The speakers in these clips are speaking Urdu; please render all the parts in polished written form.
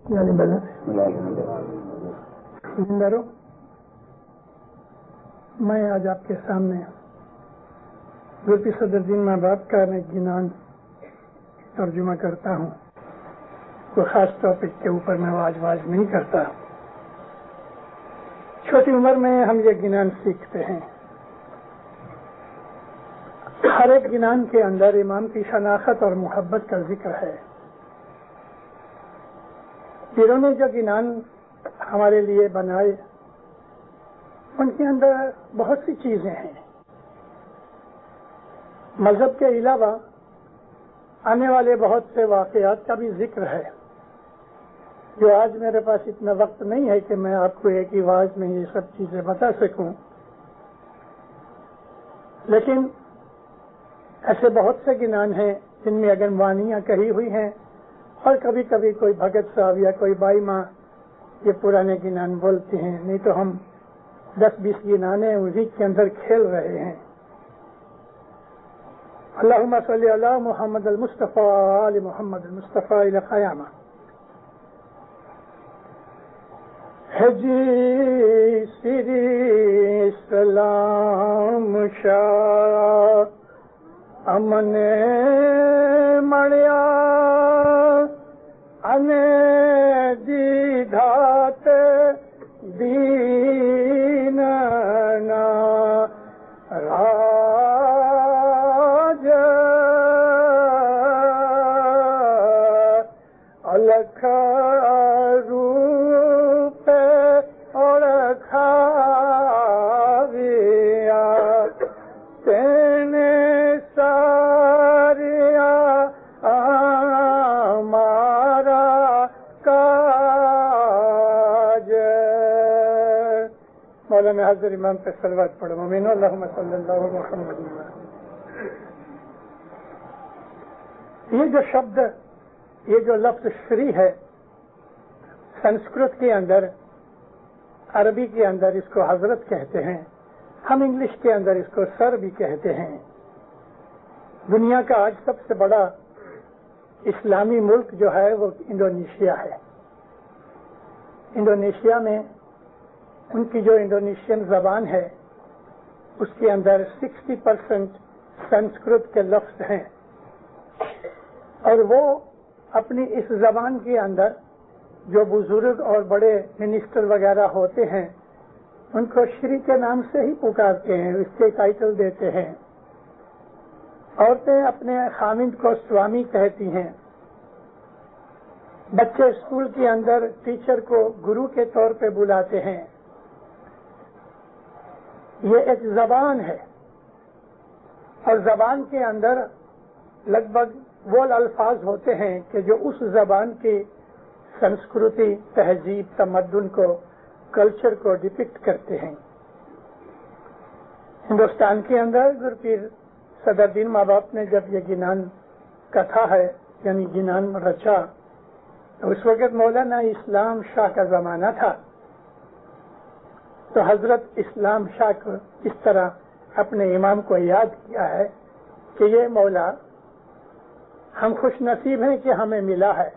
میں آج آپ کے سامنے یورپی صدر دین ماں باپ کا گنان ترجمہ کرتا ہوں. کوئی خاص ٹاپک کے اوپر میں آواز نہیں کرتا. چھوٹی عمر میں ہم یہ گنان سیکھتے ہیں. ہر ایک گنان کے اندر امام کی شناخت اور محبت کا ذکر ہے. پیروں نے جو گنان ہمارے لیے بنائے ان کے اندر بہت سی چیزیں ہیں. مذہب کے علاوہ آنے والے بہت سے واقعات کا بھی ذکر ہے جو آج میرے پاس اتنا وقت نہیں ہے کہ میں آپ کو ایک ہی آواز میں یہ سب چیزیں بتا سکوں. لیکن ایسے بہت سے گنان ہیں جن میں اگنوانیاں کہی ہوئی ہیں اور کبھی کبھی کوئی بھگت صاحب یا کوئی بائی ماں یہ پرانے گنان بولتے ہیں. نہیں تو ہم 10-20 گنانے اسی کے اندر کھیل رہے ہیں. اللہم صلی علی محمد المصطفیٰ علی محمد المصطفیٰ الی قیامہ. حجی سری سلام شاہ امن مڑیا ان دیدھات دیننا راج الکھ روپ اور کھاویا تینے ساریا ہمارا کاج. مولانا حضرت امام پہ صلوات پڑھو. مومنو اللہم صلی اللہ علیہ محمد. یہ جو شبد، یہ جو لفظ شری ہے، سنسکرت کے اندر، عربی کے اندر اس کو حضرت کہتے ہیں. ہم انگلش کے اندر اس کو سر بھی کہتے ہیں. دنیا کا آج سب سے بڑا اسلامی ملک جو ہے وہ انڈونیشیا ہے. انڈونیشیا میں ان کی جو انڈونیشین زبان ہے اس کے اندر 60% سنسکرت کے لفظ ہیں اور وہ اپنی اس زبان کے اندر جو بزرگ اور بڑے منسٹر وغیرہ ہوتے ہیں ان کو شری کے نام سے ہی پکارتے ہیں، اس کے ٹائٹل دیتے ہیں. عورتیں اپنے خامند کو سوامی کہتی ہیں. بچے اسکول کے اندر ٹیچر کو گرو کے طور پہ بلاتے ہیں. یہ ایک زبان ہے اور زبان کے اندر لگ بھگ وہ الفاظ ہوتے ہیں کہ جو اس زبان کی سنسکرتی، تہذیب، تمدن کو، کلچر کو ڈپکٹ کرتے ہیں. ہندوستان کے اندر گرپیر صدر دین ماں باپ نے جب یہ گنان کتھا ہے یعنی گنان رچا تو اس وقت مولانا اسلام شاہ کا زمانہ تھا. تو حضرت اسلام شاہ کو اس طرح اپنے امام کو یاد کیا ہے کہ یہ مولا ہم خوش نصیب ہیں کہ ہمیں ملا ہے.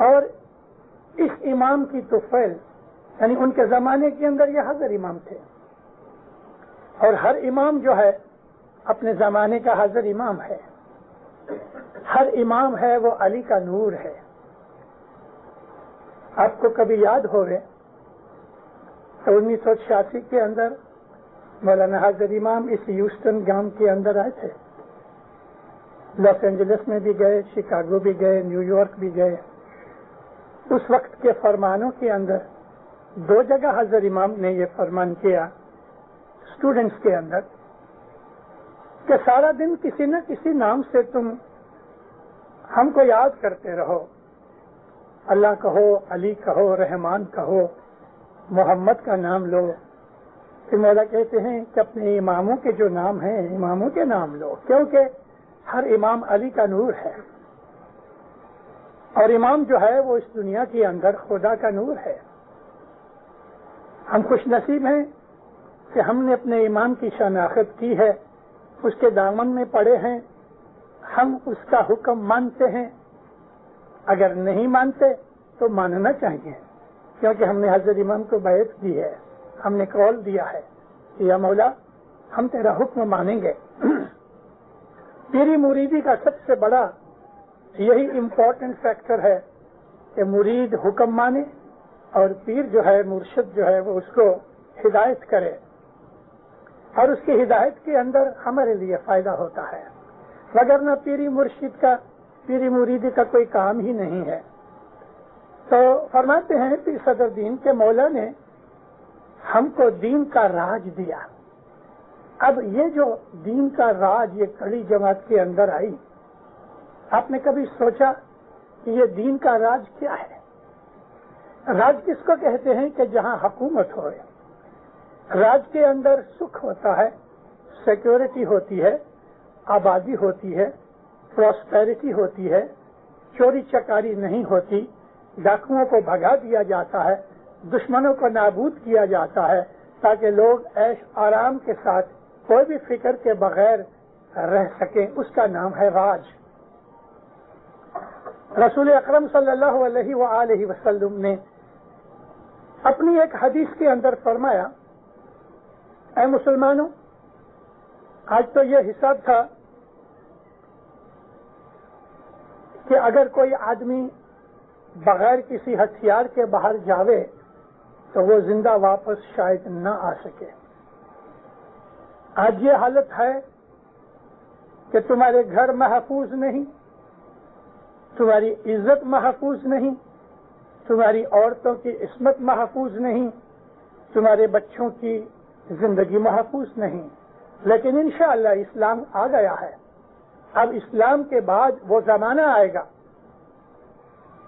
اور اس امام کی طفیل یعنی ان کے زمانے کے اندر یہ حضر امام تھے اور ہر امام جو ہے اپنے زمانے کا حضر امام ہے. ہر امام ہے وہ علی کا نور ہے. آپ کو کبھی یاد ہوگا تو 1986 کے اندر مولانا حضر امام اس ہیوسٹن گام کے اندر آئے تھے. لاس اینجلس میں بھی گئے، شکاگو بھی گئے، نیو یارک بھی گئے. اس وقت کے فرمانوں کے اندر 2 جگہ حضر امام نے یہ فرمان کیا اسٹوڈنٹس کے اندر کہ سارا دن کسی نہ کسی نام سے تم ہم کو یاد کرتے رہو. اللہ کہو، علی کہو، رحمان کہو، محمد کا نام لو. پھر مولا کہتے ہیں کہ اپنے اماموں کے جو نام ہیں اماموں کے نام لو کیونکہ ہر امام علی کا نور ہے اور امام جو ہے وہ اس دنیا کے اندر خدا کا نور ہے. ہم خوش نصیب ہیں کہ ہم نے اپنے امام کی شناخت کی ہے، اس کے دامن میں پڑے ہیں، ہم اس کا حکم مانتے ہیں اگر نہیں مانتے تو ماننا چاہیے، کیونکہ ہم نے حضرت امام کو بیعت دی ہے، ہم نے قول دیا ہے کہ یا مولا ہم تیرا حکم مانیں گے۔ پیری مریدی کا سب سے بڑا یہی امپورٹنٹ فیکٹر ہے کہ مرید حکم مانے اور پیر جو ہے، مرشد جو ہے، وہ اس کو ہدایت کرے، اور اس کی ہدایت کے اندر ہمارے لیے فائدہ ہوتا ہے، وگرنہ پیری مرشد کا، پیری مریدی کا کوئی کام ہی نہیں ہے۔ تو فرماتے ہیں پیر صدر دین کے مولا نے ہم کو دین کا راج دیا۔ اب یہ جو دین کا راج یہ کڑی جماعت کے اندر آئی، آپ نے کبھی سوچا کہ یہ دین کا راج کیا ہے؟ راج کس کو کہتے ہیں کہ جہاں حکومت ہوئے، راج کے اندر سکھ ہوتا ہے، سیکورٹی ہوتی ہے، آبادی ہوتی ہے، پراسپیرٹی ہوتی ہے، چوری چکاری نہیں ہوتی، ڈاکوؤں کو بھگا دیا جاتا ہے، دشمنوں کو نابود کیا جاتا ہے، تاکہ لوگ عیش آرام کے ساتھ کوئی بھی فکر کے بغیر رہ سکیں، اس کا نام ہے راج۔ رسول اکرم صلی اللہ علیہ وآلہ وسلم نے اپنی ایک حدیث کے اندر فرمایا، اے مسلمانوں، آج تو یہ حساب تھا کہ اگر کوئی آدمی بغیر کسی ہتھیار کے باہر جاوے تو وہ زندہ واپس شاید نہ آ سکے۔ آج یہ حالت ہے کہ تمہارے گھر محفوظ نہیں، تمہاری عزت محفوظ نہیں، تمہاری عورتوں کی عصمت محفوظ نہیں، تمہارے بچوں کی زندگی محفوظ نہیں، لیکن انشاءاللہ اسلام آ گیا ہے۔ اب اسلام کے بعد وہ زمانہ آئے گا،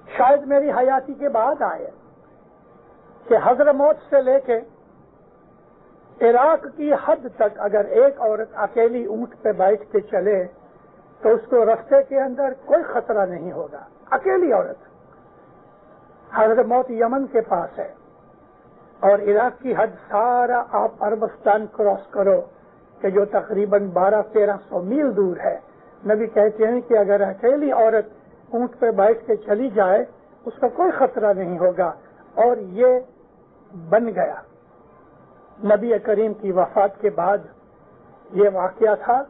شاید میری حیاتی کے بعد آئے، کہ حضرموت سے لے کے عراق کی حد تک اگر ایک عورت اکیلی اونٹ پہ بیٹھ کے چلے تو اس کو رستے کے اندر کوئی خطرہ نہیں ہوگا۔ اکیلی عورت، حضرموت یمن کے پاس ہے، اور عراق کی حد سارا آپ عربستان کراس کرو کہ جو تقریباً 1200-1300 میل دور ہے۔ نبی کہتے ہیں کہ اگر اکیلی عورت اونٹ پہ بیٹھ کے چلی جائے اس کا کوئی خطرہ نہیں ہوگا، اور یہ بن گیا۔ نبی کریم کی وفات کے بعد یہ واقعہ تھا،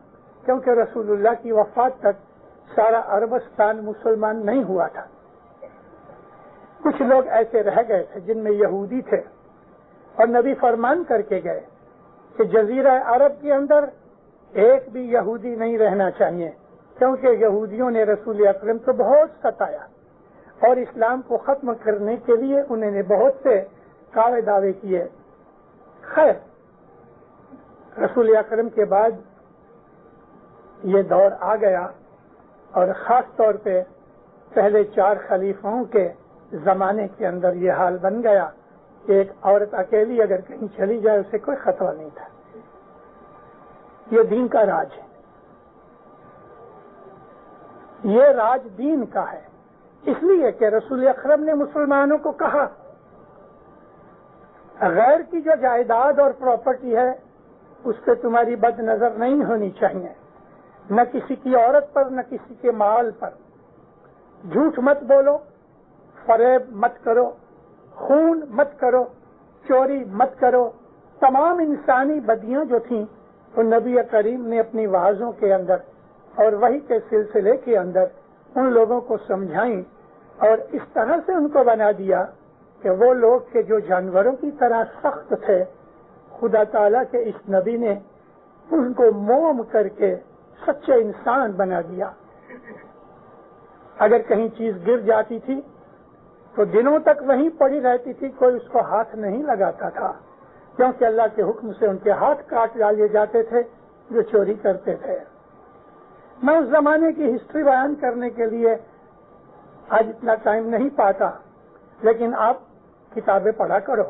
کیونکہ رسول اللہ کی وفات تک سارا عربستان مسلمان نہیں ہوا تھا۔ کچھ لوگ ایسے رہ گئے تھے جن میں یہودی تھے، اور نبی فرمان کر کے گئے کہ جزیرہ عرب کے اندر ایک بھی یہودی نہیں رہنا چاہیے، کیونکہ یہودیوں نے رسول اکرم کو بہت ستایا اور اسلام کو ختم کرنے کے لیے انہوں نے بہت سے کاوے دعوے کیے۔ خیر، رسول اکرم کے بعد یہ دور آ گیا، اور خاص طور پہ پہلے 4 خلیفوں کے زمانے کے اندر یہ حال بن گیا کہ ایک عورت اکیلی اگر کہیں چلی جائے اسے کوئی خطرہ نہیں تھا۔ یہ دین کا راج ہے، یہ راج دین کا ہے، اس لیے کہ رسول اکرم نے مسلمانوں کو کہا غیر کی جو جائیداد اور پراپرٹی ہے اس پہ تمہاری بد نظر نہیں ہونی چاہیے، نہ کسی کی عورت پر، نہ کسی کے مال پر۔ جھوٹ مت بولو، فریب مت کرو، خون مت کرو، چوری مت کرو۔ تمام انسانی بدیاں جو تھیں وہ نبی کریم نے اپنی وعظوں کے اندر اور وحی کے سلسلے کے اندر ان لوگوں کو سمجھائیں، اور اس طرح سے ان کو بنا دیا کہ وہ لوگ کہ جو جانوروں کی طرح سخت تھے، خدا تعالیٰ کے اس نبی نے ان کو موم کر کے سچے انسان بنا دیا۔ اگر کہیں چیز گر جاتی تھی تو دنوں تک وہیں پڑی رہتی تھی، کوئی اس کو ہاتھ نہیں لگاتا تھا، کیونکہ اللہ کے حکم سے ان کے ہاتھ کاٹ ڈالے جاتے تھے جو چوری کرتے تھے۔ میں اس زمانے کی ہسٹری بیان کرنے کے لیے آج اتنا ٹائم نہیں پاتا، لیکن آپ کتابیں پڑھا کرو۔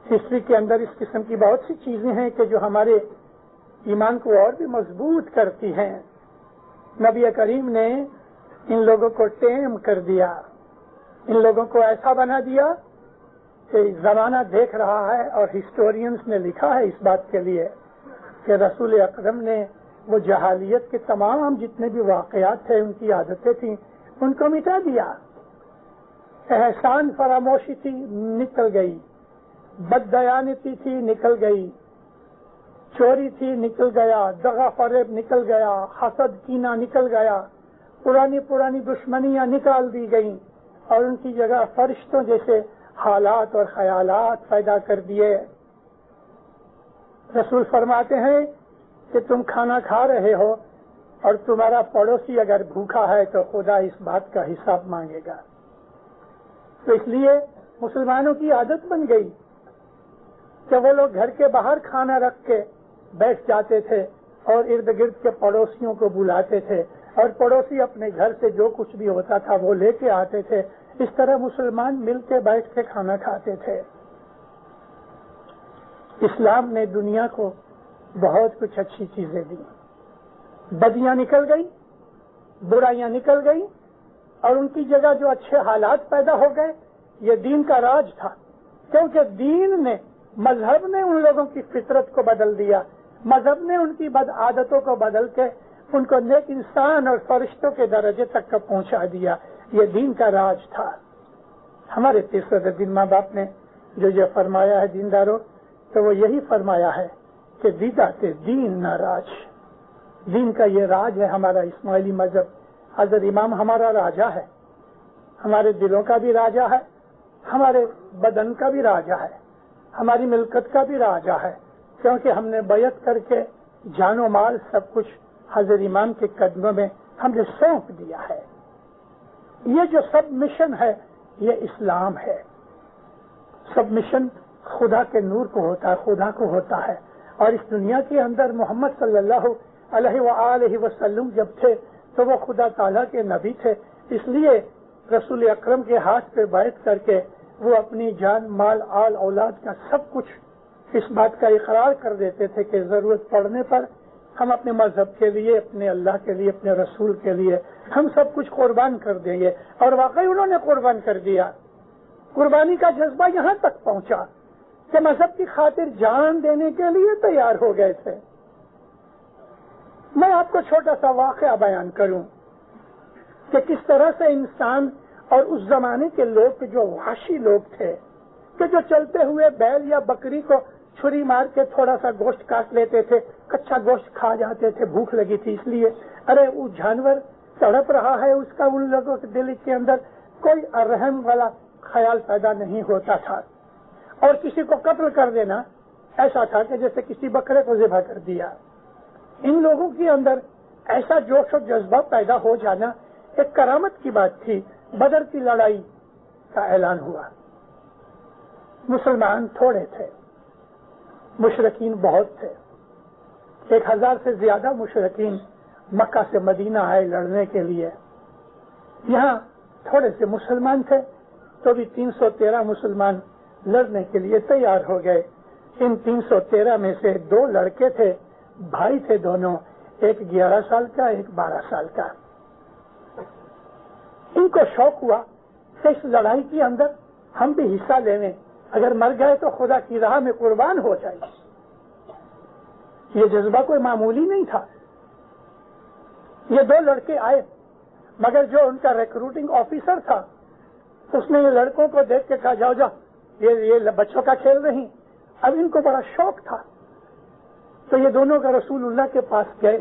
ہسٹری کے اندر اس قسم کی بہت سی چیزیں ہیں کہ جو ہمارے ایمان کو اور بھی مضبوط کرتی ہیں۔ نبی کریم نے ان لوگوں کو ٹیم کر دیا، ان لوگوں کو ایسا بنا دیا کہ زمانہ دیکھ رہا ہے، اور ہسٹورینز نے لکھا ہے اس بات کے لیے کہ رسول اکرم نے وہ جہالیت کے تمام جتنے بھی واقعات تھے، ان کی عادتیں تھیں، ان کو مٹا دیا. احسان فراموشی تھی نکل گئی، بددیانتی تھی نکل گئی، چوری تھی نکل گیا، دغا فریب نکل گیا، حسد کینہ نکل گیا، پرانی دشمنیاں نکال دی گئیں اور ان کی جگہ فرشتوں جیسے حالات اور خیالات پیدا کر دیے. رسول فرماتے ہیں کہ تم کھانا کھا رہے ہو اور تمہارا پڑوسی اگر بھوکا ہے تو خدا اس بات کا حساب مانگے گا. تو اس لیے مسلمانوں کی عادت بن گئی کہ وہ لوگ گھر کے باہر کھانا رکھ کے بیٹھ جاتے تھے اور ارد گرد کے پڑوسیوں کو بلاتے تھے اور پڑوسی اپنے گھر سے جو کچھ بھی ہوتا تھا وہ لے کے آتے تھے. اس طرح مسلمان مل کے بیٹھ کے کھانا کھاتے تھے. اسلام نے دنیا کو بہت کچھ اچھی چیزیں دی. بدیاں نکل گئی، برائیاں نکل گئی اور ان کی جگہ جو اچھے حالات پیدا ہو گئے. یہ دین کا راج تھا، کیونکہ دین نے، مذہب نے ان لوگوں کی فطرت کو بدل دیا. مذہب نے ان کی بد عادتوں کو بدل کے ان کو نیک انسان اور فرشتوں کے درجے تک کا پہنچا دیا. یہ دین کا راج تھا. ہمارے تیسرے دن ماں باپ نے جو یہ فرمایا ہے دینداروں، تو وہ یہی فرمایا ہے کہ دیدات دین نہ راج. دین کا یہ راج ہے ہمارا اسماعیلی مذہب. حضرت امام ہمارا راجا ہے، ہمارے دلوں کا بھی راجا ہے، ہمارے بدن کا بھی راجا ہے، ہماری ملکت کا بھی راجا ہے، کیونکہ ہم نے بیعت کر کے جان و مال سب کچھ حضرت امام کے قدموں میں ہم نے سونپ دیا ہے. یہ جو سب مشن ہے یہ اسلام ہے. سب مشن خدا کے نور کو ہوتا ہے، خدا کو ہوتا ہے. اور اس دنیا کے اندر محمد صلی اللہ علیہ وآلہ وسلم جب تھے تو وہ خدا تعالیٰ کے نبی تھے. اس لیے رسول اکرم کے ہاتھ پہ بیعت کر کے وہ اپنی جان مال آل اولاد کا سب کچھ اس بات کا اقرار کر دیتے تھے کہ ضرورت پڑنے پر ہم اپنے مذہب کے لیے، اپنے اللہ کے لیے، اپنے رسول کے لیے ہم سب کچھ قربان کر دیں گے. اور واقعی انہوں نے قربان کر دیا. قربانی کا جذبہ یہاں تک پہنچا کہ مذہب کی خاطر جان دینے کے لیے تیار ہو گئے تھے. میں آپ کو چھوٹا سا واقعہ بیان کروں کہ کس طرح سے انسان اور اس زمانے کے لوگ جو وحشی لوگ تھے کہ جو چلتے ہوئے بیل یا بکری کو چھری مار کے تھوڑا سا گوشت کاٹ لیتے تھے، کچا گوشت کھا جاتے تھے، بھوک لگی تھی اس لیے. ارے وہ جانور تڑپ رہا ہے، اس کا ان لوگوں کے دل کے اندر کوئی رحم والا خیال پیدا نہیں ہوتا تھا. اور کسی کو قتل کر دینا ایسا تھا کہ جیسے کسی بکرے کو ذبح کر دیا. ان لوگوں کے اندر ایسا جوش و جذبہ پیدا ہو جانا ایک کرامت کی بات تھی. بدر کی لڑائی کا اعلان ہوا. مسلمان تھوڑے تھے، مشرکین بہت تھے. 1000 سے زیادہ مشرکین مکہ سے مدینہ آئے لڑنے کے لیے. یہاں تھوڑے سے مسلمان تھے تو بھی 313 مسلمان لڑنے کے لیے تیار ہو گئے. ان 313 میں سے 2 لڑکے تھے، بھائی تھے دونوں، ایک 11 سال کا، ایک 12 سال کا. ان کو شوق ہوا کہ اس لڑائی کے اندر ہم بھی حصہ لے لیں، اگر مر گئے تو خدا کی راہ میں قربان ہو جائے. یہ جذبہ کوئی معمولی نہیں تھا. یہ 2 لڑکے آئے، مگر جو ان کا ریکروٹنگ آفیسر تھا اس نے یہ لڑکوں کو دیکھ کے کہا جاؤ یہ بچوں کا کھیل نہیں. اب ان کو بڑا شوق تھا تو یہ دونوں کا رسول اللہ کے پاس گئے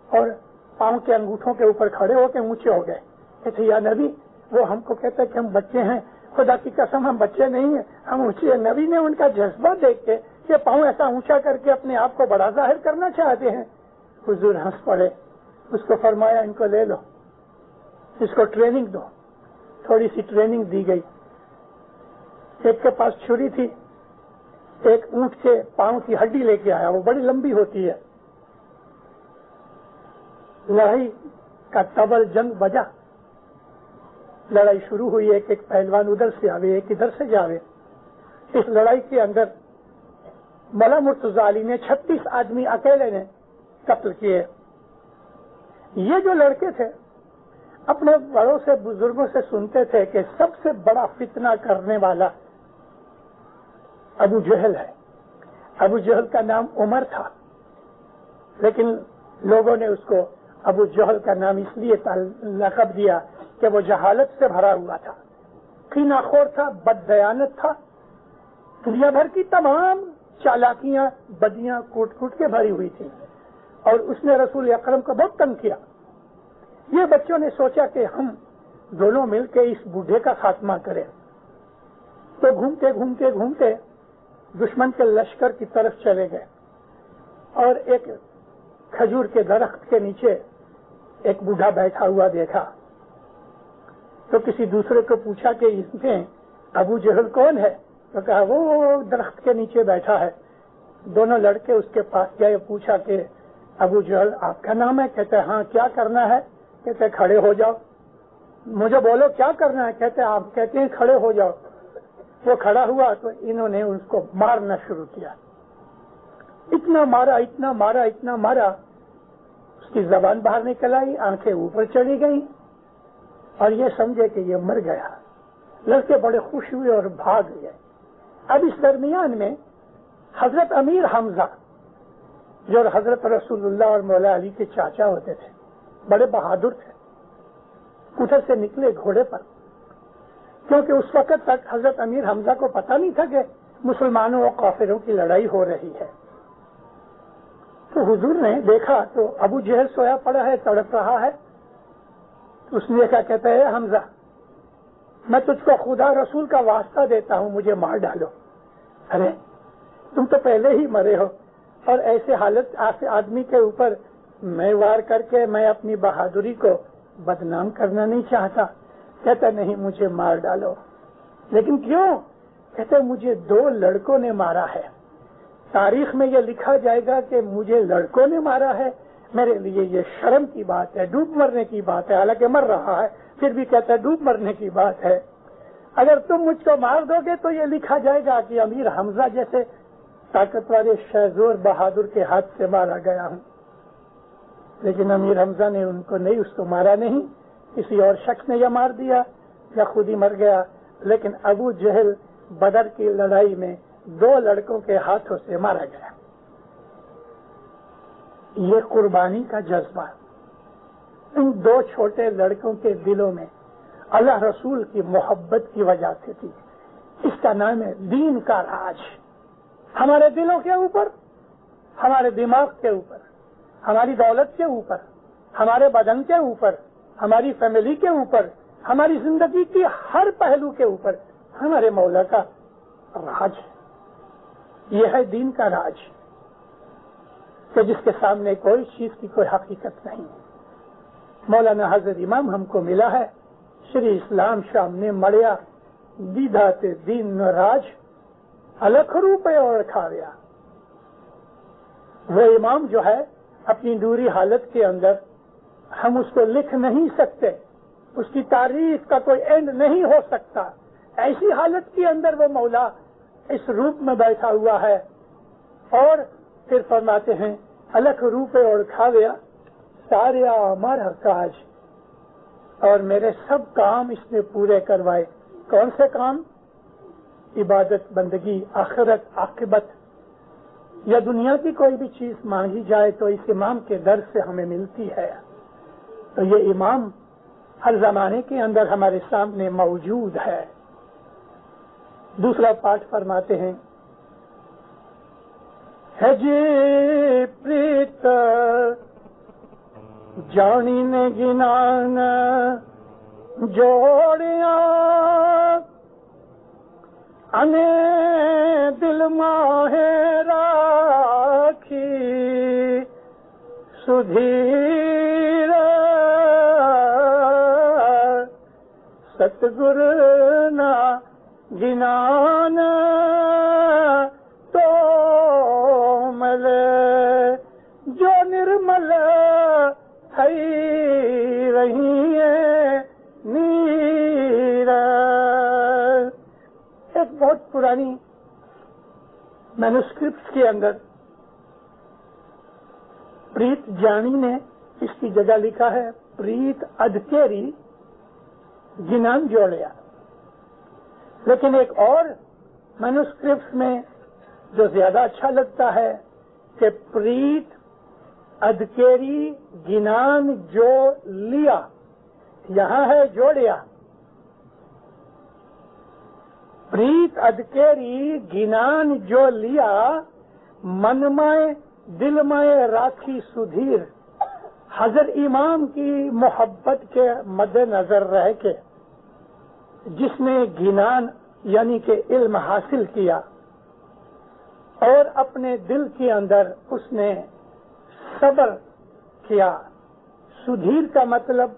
اور پاؤں کے انگوٹھوں کے اوپر کھڑے ہو کے اونچے ہو گئے. کہتے یا نبی، وہ ہم کو کہتے کہ ہم بچے ہیں، خدا کی قسم ہم بچے نہیں ہیں، ہم اونچے. نبی نے ان کا جذبہ دیکھ کے یہ پاؤں ایسا اونچا کر کے اپنے آپ کو بڑا ظاہر کرنا چاہتے ہیں. حضور ہنس پڑے. اس کو فرمایا ان کو لے لو، اس کو ٹریننگ دو. تھوڑی سی ٹریننگ دی گئی. ایک کے پاس چھری تھی، ایک اونٹ کے پاؤں کی ہڈی لے کے آیا، وہ بڑی لمبی ہوتی ہے. لڑائی کا تبل جنگ بجا. لڑائی شروع ہوئی. ایک پہلوان ادھر سے آوے، ایک ادھر سے جاوے. اس لڑائی کے اندر مولا مرتضی علی نے 36 آدمی اکیلے نے قتل کیے. یہ جو لڑکے تھے اپنے بڑوں سے، بزرگوں سے سنتے تھے کہ سب سے بڑا فتنہ کرنے والا ابو جہل ہے. ابو جہل کا نام عمر تھا، لیکن لوگوں نے اس کو ابو جہل کا نام اس لیے لقب دیا کہ وہ جہالت سے بھرا ہوا تھا، کینہ خور تھا، بددیانت تھا، دنیا بھر کی تمام چالاکیاں بدیاں کوٹ کوٹ کے بھری ہوئی تھیں، اور اس نے رسول اکرم کو بہت تنگ کیا۔ یہ بچوں نے سوچا کہ ہم دونوں مل کے اس بوڑھے کا خاتمہ کریں، تو گھومتے گھومتے گھومتے دشمن کے لشکر کی طرف چلے گئے، اور ایک کھجور کے درخت کے نیچے ایک بوڑھا بیٹھا ہوا دیکھا، تو کسی دوسرے کو پوچھا کہ اس میں ابو جہل کون ہے؟ تو کہا وہ درخت کے نیچے بیٹھا ہے۔ دونوں لڑکے اس کے پاس گئے، پوچھا کہ ابو جہل آپ کا نام ہے؟ کہتے ہاں، کیا کرنا ہے؟ کہتے کھڑے ہو جاؤ۔ مجھے بولو کیا کرنا ہے؟ کہتے آپ کہتے ہیں کھڑے ہو جاؤ۔ وہ کھڑا ہوا تو انہوں نے اس کو مارنا شروع کیا، اتنا مارا اتنا مارا اتنا مارا، اس کی زبان باہر نکل آئی، آنکھیں اوپر چڑھی گئی، اور یہ سمجھے کہ یہ مر گیا۔ لڑکے بڑے خوش ہوئے اور بھاگ گئے۔ اب اس درمیان میں حضرت امیر حمزہ، جو حضرت رسول اللہ اور مولا علی کے چاچا ہوتے تھے، بڑے بہادر تھے، ادھر سے نکلے گھوڑے پر، کیونکہ اس وقت تک حضرت امیر حمزہ کو پتہ نہیں تھا کہ مسلمانوں اور کافروں کی لڑائی ہو رہی ہے۔ تو حضور نے دیکھا تو ابو جہل سویا پڑا ہے، تڑپ رہا ہے۔ اس نے دیکھا، کہتا ہے حمزہ میں تجھ کو خدا رسول کا واسطہ دیتا ہوں، مجھے مار ڈالو۔ ارے تم تو پہلے ہی مرے ہو، اور ایسے حالت آدمی کے اوپر میں وار کر کے میں اپنی بہادری کو بدنام کرنا نہیں چاہتا۔ کہتا نہیں، مجھے مار ڈالو۔ لیکن کیوں؟ کہتے مجھے 2 لڑکوں نے مارا ہے، تاریخ میں یہ لکھا جائے گا کہ مجھے لڑکوں نے مارا ہے، میرے لیے یہ شرم کی بات ہے، ڈوب مرنے کی بات ہے، حالانکہ مر رہا ہے پھر بھی کہتا ہے ڈوب مرنے کی بات ہے۔ اگر تم مجھ کو مار دو گے تو یہ لکھا جائے گا کہ امیر حمزہ جیسے طاقتور شہزور بہادر کے ہاتھ سے مارا گیا ہوں۔ لیکن امیر حمزہ نے ان کو نہیں، اس کو مارا نہیں، کسی اور شخص نے یہ مار دیا یا خود ہی مر گیا۔ لیکن ابو جہل بدر کی لڑائی میں 2 لڑکوں کے ہاتھوں سے مارا گیا۔ یہ قربانی کا جذبہ ان 2 چھوٹے لڑکوں کے دلوں میں اللہ رسول کی محبت کی وجہ سے تھی۔ اس کا نام ہے دین کا راج۔ ہمارے دلوں کے اوپر، ہمارے دماغ کے اوپر، ہماری دولت کے اوپر، ہمارے بدن کے اوپر، ہماری فیملی کے اوپر، ہماری زندگی کی ہر پہلو کے اوپر ہمارے مولا کا راج ہے۔ یہ ہے دین کا راج، کہ جس کے سامنے کوئی چیز کی کوئی حقیقت نہیں۔ مولانا حضرت امام ہم کو ملا ہے، شری اسلام شام نے مڑیا دیدھا تے دین راج الکھ روپے اور کھاویا۔ وہ امام جو ہے اپنی نوری حالت کے اندر ہم اس کو لکھ نہیں سکتے، اس کی تعریف کا کوئی اینڈ نہیں ہو سکتا۔ ایسی حالت کے اندر وہ مولا اس روپ میں بیٹھا ہوا ہے، اور پھر فرماتے ہیں الکھ روپے اور کھاویا ساریا ہمارا کاج، اور میرے سب کام اس نے پورے کروائے۔ کون سے کام؟ عبادت، بندگی، آخرت، عاقبت، یا دنیا کی کوئی بھی چیز مانگی جائے تو اس امام کے در سے ہمیں ملتی ہے۔ تو یہ امام ہر زمانے کے اندر ہمارے سامنے موجود ہے۔ دوسرا پاٹ فرماتے ہیں ہے جی پریت جانی نے گنان جوڑیاں انے دل ماہے راکھی سدھیر ستگر نا گنان تو ملے جو نرمل تھئی رہی ہے نیر۔ ایک بہت پرانی مینوسکرپٹ کے اندر پریت جانی نے اس کی جگہ لکھا ہے پریت ادکیری گنان جوڑیا، لیکن ایک اور مینوسکرپٹ میں جو زیادہ اچھا لگتا ہے کہ پریت ادکیری گنان جو لیا، یہاں ہے جوڑیا پریت ادکیری گینان جو لیا من مائے دل مائے راکھی سدھیر. حضرت امام کی محبت کے مد نظر رہ کے جس نے گینان یعنی کہ علم حاصل کیا اور اپنے دل کے اندر اس نے صبر کیا. سدھیر کا مطلب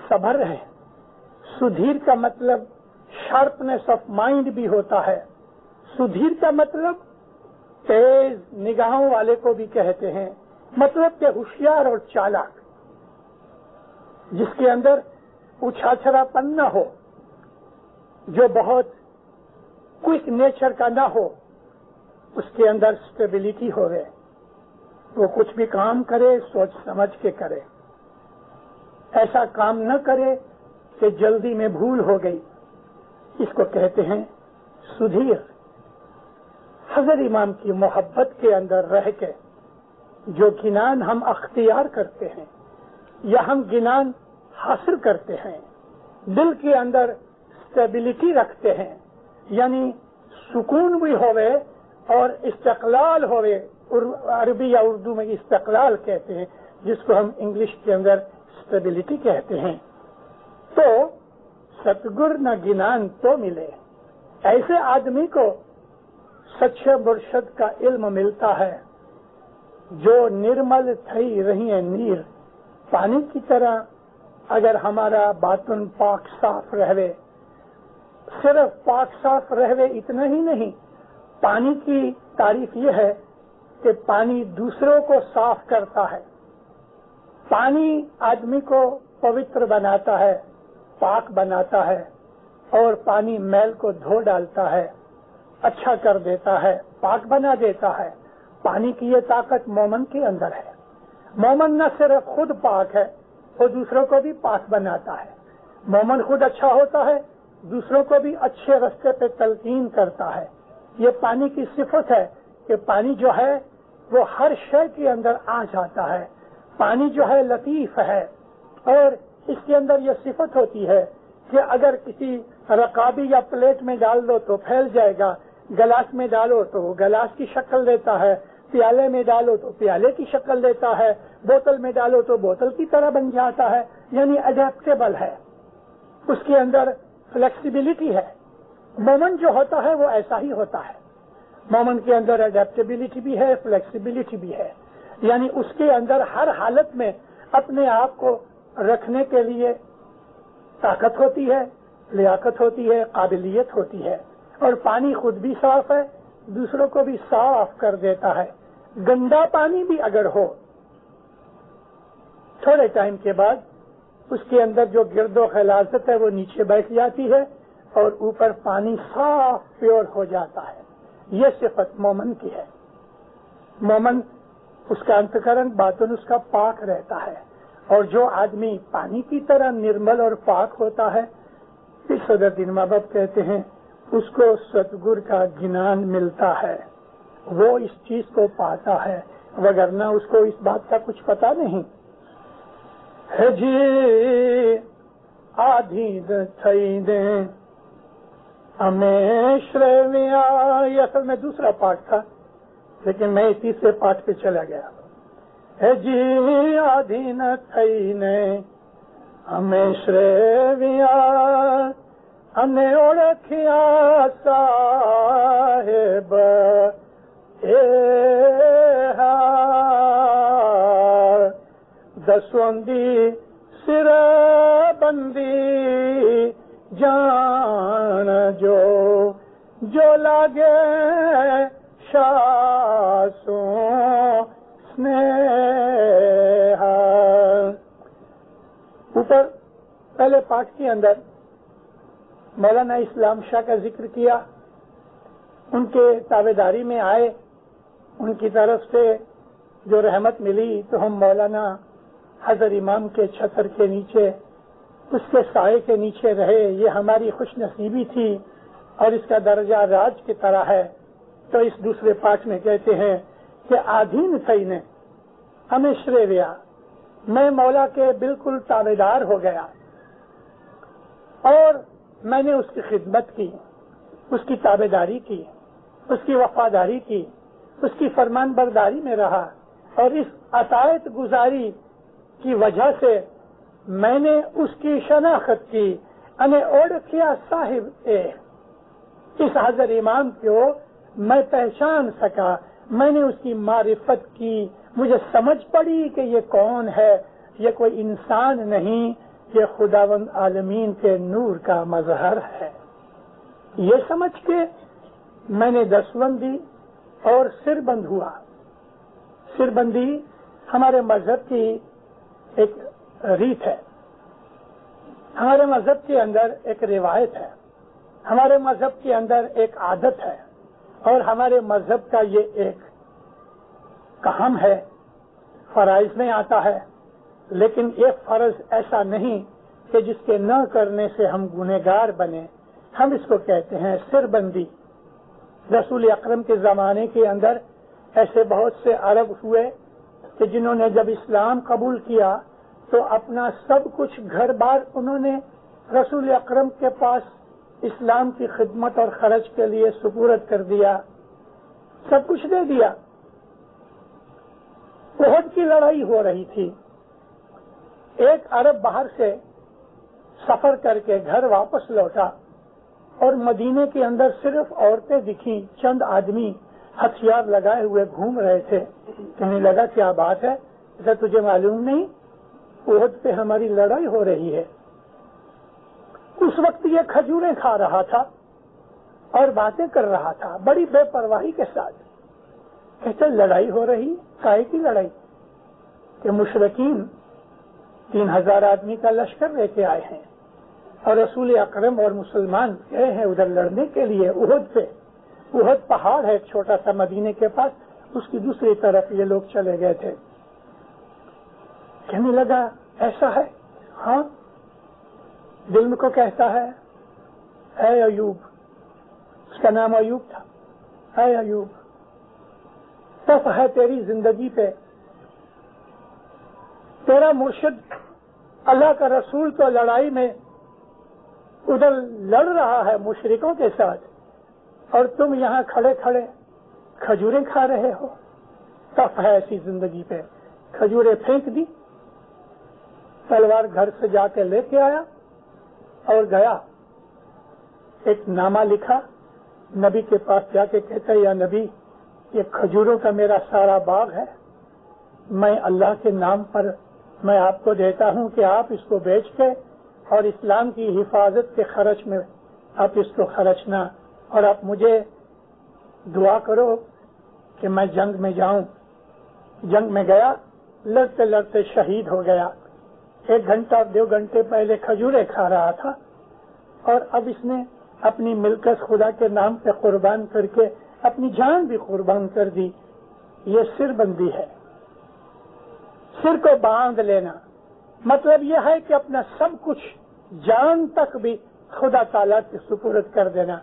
صبر ہے. سدھیر کا مطلب شارپنیس آف مائنڈ بھی ہوتا ہے. سدھیر کا مطلب تیز نگاہوں والے کو بھی کہتے ہیں. مطلب کہ ہوشیار اور چالاک، جس کے اندر اچھاچھرا پن نہ ہو، جو بہت کوئک نیچر کا نہ ہو، اس کے اندر اسٹیبلٹی ہو گئے. وہ کچھ بھی کام کرے سوچ سمجھ کے کرے، ایسا کام نہ کرے کہ جلدی میں بھول ہو گئی. اس کو کہتے ہیں سدھیر. حضرت امام کی محبت کے اندر رہ کے جو گنان ہم اختیار کرتے ہیں یا ہم گنان حاصل کرتے ہیں، دل کے اندر اسٹیبلٹی رکھتے ہیں، یعنی سکون بھی ہوئے اور استقلال ہوئے. عربی یا اردو میں استقلال کہتے ہیں، جس کو ہم انگلش کے اندر اسٹیبلٹی کہتے ہیں. تو ستگر نہ گنان تو ملے. ایسے آدمی کو سچے مرشد کا علم ملتا ہے جو نرمل تھئی رہی ہے نیر. پانی کی طرح اگر ہمارا باطن پاک صاف رہے، صرف پاک صاف رہے اتنا ہی نہیں، پانی کی تعریف یہ ہے کہ پانی دوسروں کو صاف کرتا ہے. پانی آدمی کو پوتر بناتا ہے، پاک بناتا ہے، اور پانی میل کو دھو ڈالتا ہے، اچھا کر دیتا ہے، پاک بنا دیتا ہے. پانی کی یہ طاقت مومن کے اندر ہے. مومن نہ صرف خود پاک ہے، وہ دوسروں کو بھی پاک بناتا ہے. مومن خود اچھا ہوتا ہے، دوسروں کو بھی اچھے راستے پہ تلقین کرتا ہے. یہ پانی کی صفت ہے کہ پانی جو ہے وہ ہر شے کے اندر آ جاتا ہے. پانی جو ہے لطیف ہے، اور اس کے اندر یہ صفت ہوتی ہے کہ اگر کسی رکابی یا پلیٹ میں ڈال دو تو پھیل جائے گا، گلاس میں ڈالو تو وہ گلاس کی شکل دیتا ہے، پیالے میں ڈالو تو پیالے کی شکل دیتا ہے، بوتل میں ڈالو تو بوتل کی طرح بن جاتا ہے. یعنی اڈیپٹیبل ہے، اس کے اندر فلیکسیبلٹی ہے. مومن جو ہوتا ہے وہ ایسا ہی ہوتا ہے. مومن کے اندر اڈیپٹیبلٹی بھی ہے، فلیکسیبلٹی بھی ہے. یعنی اس کے اندر ہر حالت میں اپنے آپ کو رکھنے کے لیے طاقت ہوتی ہے، لیاقت ہوتی ہے، قابلیت ہوتی ہے. اور پانی خود بھی صاف ہے، دوسروں کو بھی صاف کر دیتا ہے. گندا پانی بھی اگر ہو، تھوڑے ٹائم کے بعد اس کے اندر جو گرد و خلاصت ہے وہ نیچے بیٹھ جاتی ہے اور اوپر پانی صاف پیور ہو جاتا ہے. یہ صفت مومن کی ہے. مومن اس کا انتکرن باطن اس کا پاک رہتا ہے. اور جو آدمی پانی کی طرح نرمل اور پاک ہوتا ہے، پھر صدر دین ماں باپ کہتے ہیں اس کو ستگر کا گنان ملتا ہے، وہ اس چیز کو پاتا ہے، وگرنہ اس کو اس بات کا کچھ پتا نہیں. ہے جی آدھی تھئی دیں ہمیں شرویا، یہ اصل میں دوسرا پارٹ تھا لیکن میں تیسرے پارٹ پہ چلا گیا. ہے جی آدھی نہ تھئی نے ہمیں شرویا ہمیں اوڑکھیا صاحب اے دسوندی سر بندی جان جو لاگے شاسوں سنیہ. اوپر پہلے پارٹ کے اندر مولانا اسلام شاہ کا ذکر کیا. ان کے تابعداری میں آئے، ان کی طرف سے جو رحمت ملی تو ہم مولانا حضرت امام کے چھتر کے نیچے، اس کے سائے کے نیچے رہے. یہ ہماری خوش نصیبی تھی اور اس کا درجہ راج کی طرح ہے. تو اس دوسرے پارٹ میں کہتے ہیں کہ آدھین تھئی نے ہمیں شریویا، میں مولا کے بالکل تابعدار ہو گیا. اور میں نے اس کی خدمت کی، اس کی تابع داری کی، اس کی وفاداری کی، اس کی فرمان برداری میں رہا، اور اس اطاعت گزاری کی وجہ سے میں نے اس کی شناخت کی، انہیں اوڑ کیا صاحب اس حضرت امام کو میں پہچان سکا، میں نے اس کی معرفت کی، مجھے سمجھ پڑی کہ یہ کون ہے، یہ کوئی انسان نہیں، یہ خداوند عالمین کے نور کا مظہر ہے۔ یہ سمجھ کے میں نے دستبند دی اور سر بند ہوا۔ سر بندی ہمارے مذہب کی ایک ریت ہے، ہمارے مذہب کے اندر ایک روایت ہے، ہمارے مذہب کے اندر ایک عادت ہے، اور ہمارے مذہب کا یہ ایک کام ہے، فرائض میں آتا ہے، لیکن ایک فرض ایسا نہیں کہ جس کے نہ کرنے سے ہم گنہگار بنے، ہم اس کو کہتے ہیں سر بندی۔ رسول اکرم کے زمانے کے اندر ایسے بہت سے عرب ہوئے کہ جنہوں نے جب اسلام قبول کیا تو اپنا سب کچھ گھر بار انہوں نے رسول اکرم کے پاس اسلام کی خدمت اور خرچ کے لیے سپرد کر دیا، سب کچھ دے دیا۔ احد کی لڑائی ہو رہی تھی، ایک عرب باہر سے سفر کر کے گھر واپس لوٹا اور مدینے کے اندر صرف عورتیں دکھیں، چند آدمی ہتھیار لگائے ہوئے گھوم رہے تھے۔ کہنے لگا کیا بات ہے، ایسا تجھے معلوم نہیں احد پہ ہماری لڑائی ہو رہی ہے؟ اس وقت یہ کھجوریں کھا رہا تھا اور باتیں کر رہا تھا بڑی بے پرواہی کے ساتھ۔ کہتے لڑائی ہو رہی، کائے کی لڑائی؟ کہ مشرکین 3000 آدمی کا لشکر لے کے آئے ہیں اور رسول اکرم اور مسلمان گئے ہیں ادھر لڑنے کے لیے احد پہ۔ احد پہاڑ ہے ایک چھوٹا سا مدینے کے پاس، اس کی دوسری طرف یہ لوگ چلے گئے تھے۔ کہنے لگا ایسا ہے؟ ہاں۔ دل میں کو کہتا ہے اے ایوب، اس کا نام ایوب تھا، اے ایوب تف ہے تیری زندگی پہ، تیرا مرشد اللہ کا رسول تو لڑائی میں ادھر لڑ رہا ہے مشرکوں کے ساتھ، اور تم یہاں کھڑے کھڑے کھجوریں کھا رہے ہو، تف ہے ایسی زندگی پہ۔ کھجوریں پھینک دی، تلوار گھر سے جا کے لے کے آیا اور گیا، ایک نامہ لکھا، نبی کے پاس جا کے کہتا ہے یا نبی یہ کھجوروں کا میرا سارا باغ ہے، میں اللہ کے نام پر میں آپ کو دیتا ہوں کہ آپ اس کو بیچ کے اور اسلام کی حفاظت کے خرچ میں آپ اس کو خرچنا، اور آپ مجھے دعا کرو کہ میں جنگ میں جاؤں۔ جنگ میں گیا، لڑتے لڑتے شہید ہو گیا۔ 1 گھنٹہ 2 گھنٹے پہلے کھجوریں کھا رہا تھا اور اب اس نے اپنی ملکت خدا کے نام پہ قربان کر کے اپنی جان بھی قربان کر دی۔ یہ سر بندی ہے، سر کو باندھ لینا، مطلب یہ ہے کہ اپنا سب کچھ جان تک بھی خدا تعالیٰ کے سپرد کر دینا۔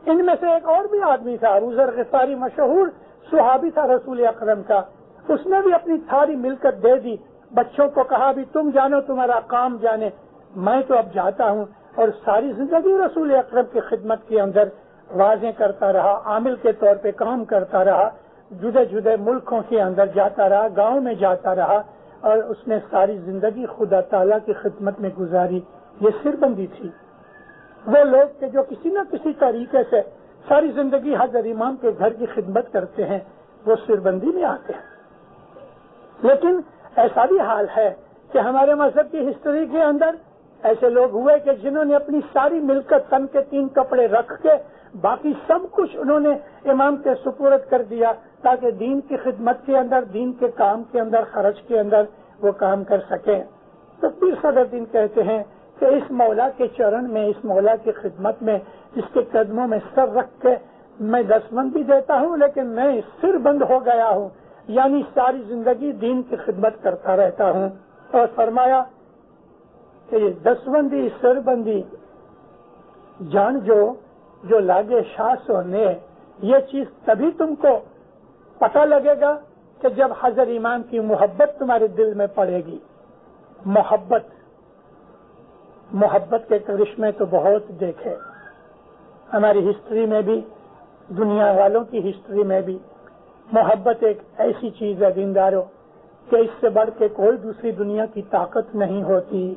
ان میں سے ایک اور بھی آدمی تھا، ابو ذر غفاری، مشہور صحابی تھا رسول اکرم کا، اس نے بھی اپنی ساری ملکت دے دی، بچوں کو کہا بھی تم جانو تمہارا کام جانے، میں تو اب جاتا ہوں، اور ساری زندگی رسول اکرم کی خدمت کے اندر واضح کرتا رہا، عامل کے طور پہ کام کرتا رہا، جدے جدے ملکوں کے اندر جاتا رہا، گاؤں میں جاتا رہا، اور اس نے ساری زندگی خدا تعالیٰ کی خدمت میں گزاری۔ یہ سر بندی تھی۔ وہ لوگ کہ جو کسی نہ کسی طریقے سے ساری زندگی حضرت امام کے گھر کی خدمت کرتے ہیں، وہ سر بندی میں آتے ہیں۔ لیکن ایسا بھی حال ہے کہ ہمارے مذہب کی ہسٹری کے اندر ایسے لوگ ہوئے کہ جنہوں نے اپنی ساری ملکت، تن کے 3 کپڑے رکھ کے باقی سب کچھ انہوں نے امام کے سپرد کر دیا تاکہ دین کی خدمت کے اندر، دین کے کام کے اندر، خرچ کے اندر وہ کام کر سکیں۔ تو پیر صدر دین کہتے ہیں کہ اس مولا کے چرن میں، اس مولا کی خدمت میں، اس کے قدموں میں سر رکھ کے میں دستبند بھی دیتا ہوں، لیکن میں سر بند ہو گیا ہوں، یعنی ساری زندگی دین کی خدمت کرتا رہتا ہوں۔ اور فرمایا کہ یہ دستبندی، سر بندی، جان جو لاگے شاس اور نے، یہ چیز تبھی تم کو پتہ لگے گا کہ جب حضرت امام کی محبت تمہارے دل میں پڑے گی۔ محبت محبت کے کرشمے تو بہت دیکھے، ہماری ہسٹری میں بھی، دنیا والوں کی ہسٹری میں بھی محبت ایک ایسی چیز ہے دینداروں کہ اس سے بڑھ کے کوئی دوسری دنیا کی طاقت نہیں ہوتی۔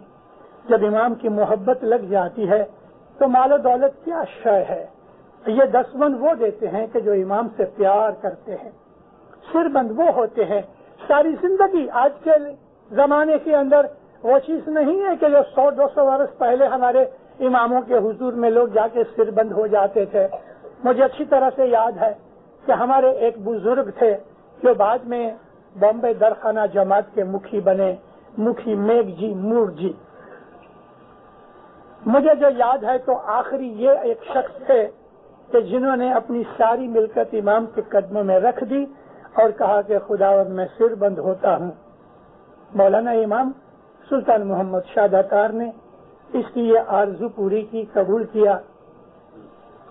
جب امام کی محبت لگ جاتی ہے تو مال و دولت کیا شے ہے، یہ دستبند وہ دیتے ہیں کہ جو امام سے پیار کرتے ہیں، سربند وہ ہوتے ہیں۔ ساری زندگی آج کے زمانے کے اندر وہ چیز نہیں ہے کہ جو 100-200 برس پہلے ہمارے اماموں کے حضور میں لوگ جا کے سربند ہو جاتے تھے۔ مجھے اچھی طرح سے یاد ہے کہ ہمارے ایک بزرگ تھے جو بعد میں بامبے درخانہ جماعت کے مکھی بنے، مکھی میگھ جی مور جی۔ مجھے جو یاد ہے تو آخری یہ ایک شخص تھے کہ جنہوں نے اپنی ساری ملکت امام کے قدموں میں رکھ دی اور کہا کہ خداوند میں سربند ہوتا ہوں۔ مولانا امام سلطان محمد شاہ داتار نے اس کی یہ آرزو پوری کی، قبول کیا۔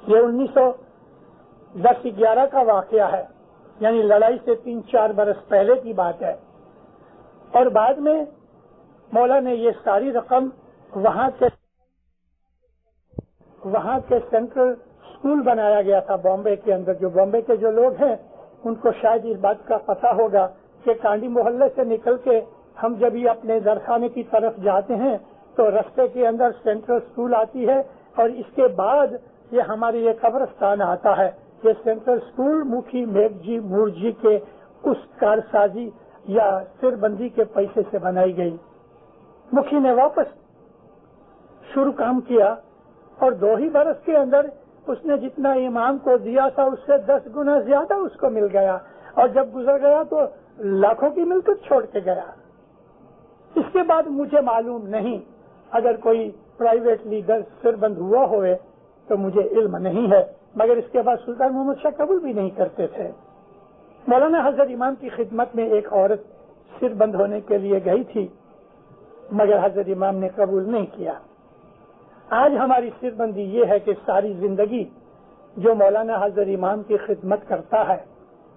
یہ 1910-11 کا واقعہ ہے، یعنی لڑائی سے 3-4 برس پہلے کی بات ہے۔ اور بعد میں مولا نے یہ ساری رقم وہاں کے سینٹرل اسکول بنایا گیا تھا بامبے کے اندر۔ جو بامبے کے جو لوگ ہیں ان کو شاید اس بات کا پتہ ہوگا کہ کانڈی محلے سے نکل کے ہم جب یہ اپنے درخانے کی طرف جاتے ہیں تو رستے کے اندر سینٹرل اسکول آتی ہے اور اس کے بعد یہ ہمارے یہ قبرستان آتا ہے۔ یہ سینٹرل اسکول مکھی میگھ جی مور جی کے اس کارسازی یا سربندی کے پیسے سے بنائی گئی۔ مکھی نے واپس شروع کام کیا اور 2 ہی برس کے اندر اس نے جتنا امام کو دیا تھا اس سے 10 گنا زیادہ اس کو مل گیا، اور جب گزر گیا تو لاکھوں کی ملکت چھوڑ کے گیا۔ اس کے بعد مجھے معلوم نہیں، اگر کوئی پرائیویٹ لیڈر سربند ہوا ہوئے تو مجھے علم نہیں ہے، مگر اس کے بعد سلطان محمد شاہ قبول بھی نہیں کرتے تھے۔ مولانا حضرت امام کی خدمت میں ایک عورت سربند ہونے کے لیے گئی تھی، مگر حضرت امام نے قبول نہیں کیا۔ آج ہماری سربندی یہ ہے کہ ساری زندگی جو مولانا حضرت امام کی خدمت کرتا ہے،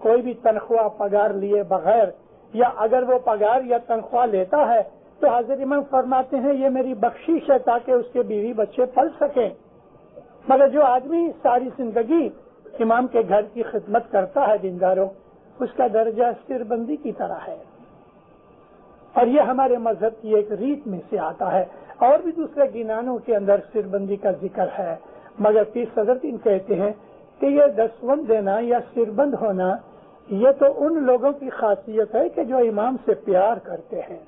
کوئی بھی تنخواہ پگار لیے بغیر، یا اگر وہ پگار یا تنخواہ لیتا ہے تو حضرت امام فرماتے ہیں یہ میری بخشش ہے تاکہ اس کے بیوی بچے پل سکیں۔ مگر جو آدمی ساری زندگی امام کے گھر کی خدمت کرتا ہے دینداروں، اس کا درجہ سربندی کی طرح ہے، اور یہ ہمارے مذہب کی ایک ریت میں سے آتا ہے۔ اور بھی دوسرے گنانوں کے اندر سربندی کا ذکر ہے، مگر پیر صدر دین کہتے ہیں کہ یہ دستبند دینا یا سربند ہونا یہ تو ان لوگوں کی خاصیت ہے کہ جو امام سے پیار کرتے ہیں۔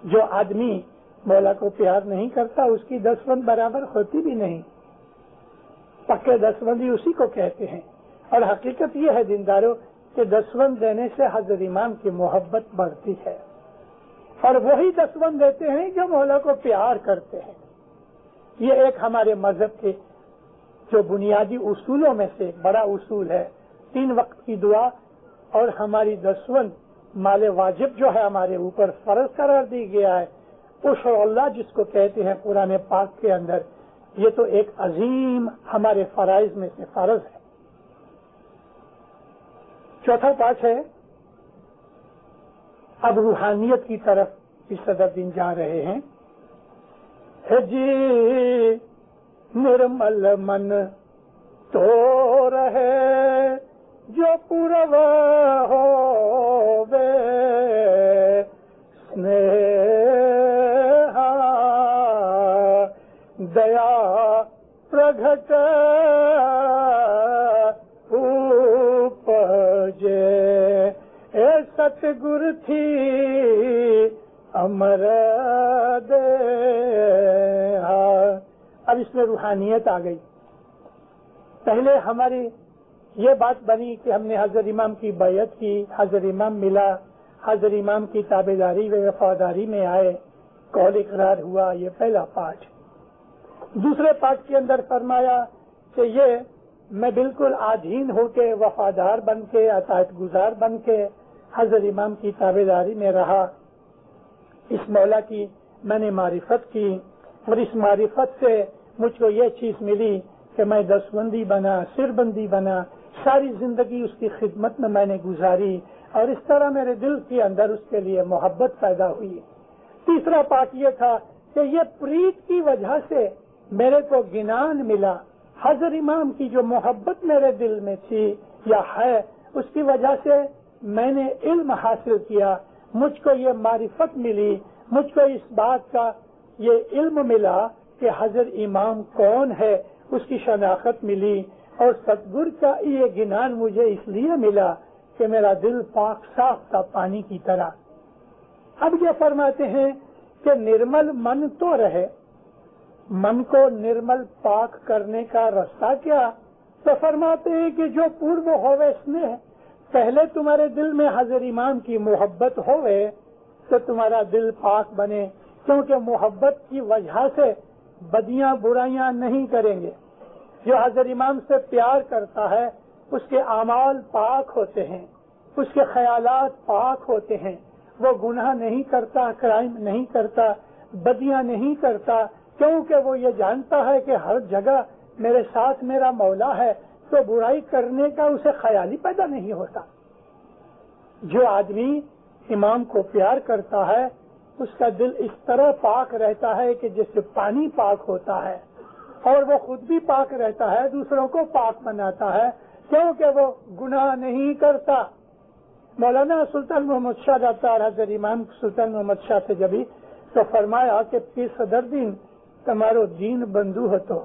جو آدمی مولا کو پیار نہیں کرتا اس کی دستبند برابر ہوتی بھی نہیں۔ پکے دستبندی اسی کو کہتے ہیں، اور حقیقت یہ ہے دینداروں کہ دستبند دینے سے حضرت امام کی محبت بڑھتی ہے، اور وہی دستبند دیتے ہیں جو مولا کو پیار کرتے ہیں۔ یہ ایک ہمارے مذہب کے جو بنیادی اصولوں میں سے بڑا اصول ہے۔ 3 وقت کی دعا اور ہماری دستبند مال واجب جو ہے ہمارے اوپر فرض قرار دی گیا ہے، عشر اللہ جس کو کہتے ہیں قرآن پاک کے اندر، یہ تو ایک عظیم ہمارے فرائض میں سے فرض ہے۔ چوتھا پاٹ ہے، اب روحانیت کی طرف اس صدر دن جا رہے ہیں۔ ہے جی نرمل من تو رہے جو پورو ہووے سنیہا دیا پرگٹ اپجے اے ستگر تھی امر دے۔ اب اس میں روحانیت آ گئی۔ پہلے ہماری یہ بات بنی کہ ہم نے حضرت امام کی بیعت کی، حضرت امام ملا، حضرت امام کی تابعداری و وفاداری میں آئے، قول اقرار ہوا، یہ پہلا پاٹ۔ دوسرے پاٹ کے اندر فرمایا کہ یہ میں بالکل آدھین ہو کے، وفادار بن کے، اطاعت گزار بن کے حضرت امام کی تابعداری میں رہا۔ اس مولا کی میں نے معرفت کی، اور اس معرفت سے مجھ کو یہ چیز ملی کہ میں دستبندی بنا، سربندی بنا، ساری زندگی اس کی خدمت میں نے گزاری، اور اس طرح میرے دل کے اندر اس کے لیے محبت پیدا ہوئی۔ تیسرا پاٹ یہ تھا کہ یہ پریت کی وجہ سے میرے کو گنان ملا، حضرت امام کی جو محبت میرے دل میں تھی یا ہے اس کی وجہ سے میں نے علم حاصل کیا، مجھ کو یہ معرفت ملی، مجھ کو اس بات کا یہ علم ملا کہ حضرت امام کون ہے، اس کی شناخت ملی، اور ستگور کا یہ گنان مجھے اس لیے ملا کہ میرا دل پاک صاف تھا پانی کی طرح۔ اب یہ فرماتے ہیں کہ نرمل من تو رہے، من کو نرمل پاک کرنے کا راستہ کیا؟ تو فرماتے ہیں کہ جو پورو ہوئے اسنیہ، پہلے تمہارے دل میں حضرت امام کی محبت ہوئے تو تمہارا دل پاک بنے، کیونکہ محبت کی وجہ سے بدیاں برائیاں نہیں کریں گے۔ جو حضرت امام سے پیار کرتا ہے اس کے اعمال پاک ہوتے ہیں، اس کے خیالات پاک ہوتے ہیں، وہ گناہ نہیں کرتا، کرائم نہیں کرتا، بدیاں نہیں کرتا، کیونکہ وہ یہ جانتا ہے کہ ہر جگہ میرے ساتھ میرا مولا ہے، تو برائی کرنے کا اسے خیال ہی پیدا نہیں ہوتا۔ جو آدمی امام کو پیار کرتا ہے اس کا دل اس طرح پاک رہتا ہے کہ جیسے پانی پاک ہوتا ہے، اور وہ خود بھی پاک رہتا ہے، دوسروں کو پاک بناتا ہے، کیونکہ وہ گناہ نہیں کرتا۔ مولانا سلطان محمد شاہ داتار حضرت امام سلطان محمد شاہ سے جبھی تو فرمایا کہ پیر صدر دین تمہارو دین بندو ہتو،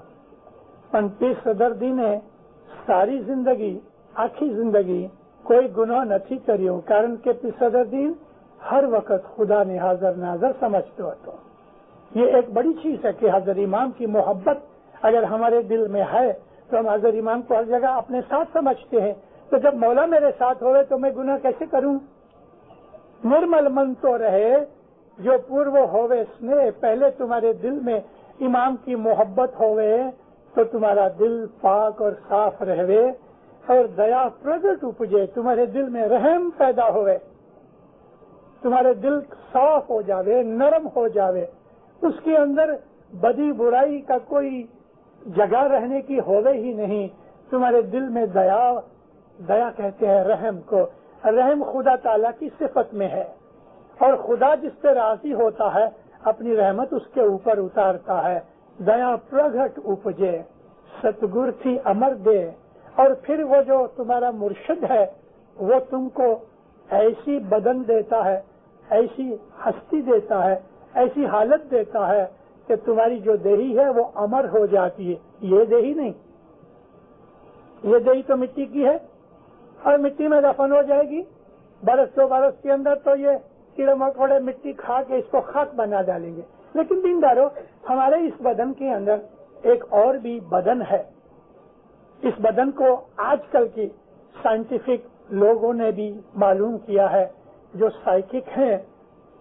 پن پیر صدر دینے ساری زندگی آخی زندگی کوئی گناہ نہیں کریو، کارن کہ پیر صدر دین ہر وقت خدا نے حاضر ناظر سمجھتے ہو۔ یہ ایک بڑی چیز ہے کہ حضرت امام کی محبت اگر ہمارے دل میں ہے تو ہم حضرت امام کو ہر جگہ اپنے ساتھ سمجھتے ہیں، تو جب مولا میرے ساتھ ہوئے تو میں گناہ کیسے کروں؟ نرمل من تو رہے جو پورو ہوئے اسنے، پہلے تمہارے دل میں امام کی محبت ہوئے تو تمہارا دل پاک اور صاف رہے، اور دیا پرگٹ اپجے، تمہارے دل میں رحم پیدا ہوئے، تمہارے دل صاف ہو جاوے، نرم ہو جاوے، اس کے اندر بدی برائی کا کوئی جگہ رہنے کی ہوئے ہی نہیں، تمہارے دل میں دیا کہتے ہیں رحم کو، رحم خدا تعالیٰ کی صفت میں ہے، اور خدا جس سے راضی ہوتا ہے اپنی رحمت اس کے اوپر اتارتا ہے۔ دیا پرگٹ اپجے ستگور تھی امر دے، اور پھر وہ جو تمہارا مرشد ہے وہ تم کو ایسی بدن دیتا ہے، ایسی ہستی دیتا ہے، ایسی حالت دیتا ہے کہ تمہاری جو دیہی ہے وہ امر ہو جاتی ہے۔ یہ دیہی نہیں، یہ دیہی تو مٹی کی ہے اور مٹی میں دفن ہو جائے گی، برس دو برس کے اندر تو یہ کیڑے مکوڑے مٹی کھا کے اس کو خاک بنا ڈالیں گے۔ لیکن دیندارو، ہمارے اس بدن کے اندر ایک اور بھی بدن ہے۔ اس بدن کو آج کل کی سائنٹیفک لوگوں نے بھی معلوم کیا ہے، جو سائیکک ہیں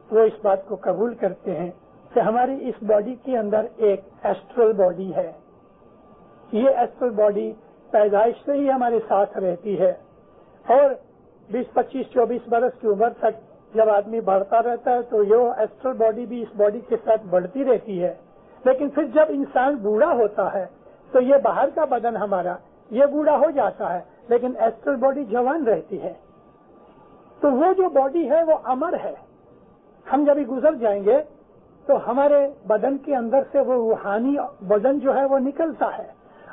وہ اس بات کو قبول کرتے ہیں کہ ہماری اس باڈی کے اندر ایک ایسٹرل باڈی ہے۔ یہ ایسٹرل باڈی پیدائش سے ہی ہمارے ساتھ رہتی ہے، اور 20, 25, 24 برس کی عمر تک جب آدمی بڑھتا رہتا ہے تو یہ ایسٹرل باڈی بھی اس باڈی کے ساتھ بڑھتی رہتی ہے۔ لیکن پھر جب انسان بوڑھا ہوتا ہے تو یہ باہر کا بدن ہمارا یہ بوڑھا ہو جاتا ہے، لیکن ایسٹرل باڈی جوان رہتی ہے۔ تو وہ جو باڈی ہے وہ امر ہے۔ ہم جب گزر جائیں گے تو ہمارے بدن کے اندر سے وہ روحانی بدن جو ہے وہ نکلتا ہے،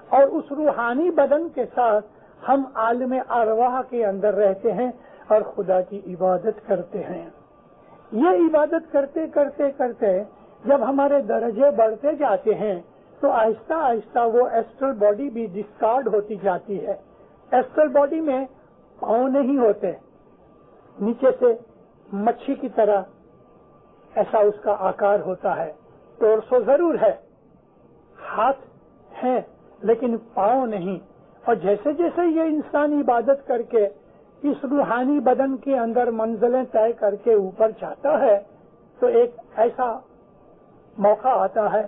اور اس روحانی بدن کے ساتھ ہم عالم ارواح کے اندر رہتے ہیں اور خدا کی عبادت کرتے ہیں۔ یہ عبادت کرتے کرتے کرتے جب ہمارے درجے بڑھتے جاتے ہیں تو آہستہ آہستہ وہ ایسٹرل باڈی بھی ڈسکارڈ ہوتی جاتی ہے۔ ایسٹرل باڈی میں پاؤں نہیں ہوتے، نیچے سے مچھی کی طرح ایسا اس کا آکار ہوتا ہے، ٹورسو ضرور ہے، ہاتھ ہیں لیکن پاؤں نہیں۔ اور جیسے جیسے یہ انسان عبادت کر کے اس روحانی بدن کے اندر منزلیں طے کر کے اوپر جاتا ہے تو ایک ایسا موقع آتا ہے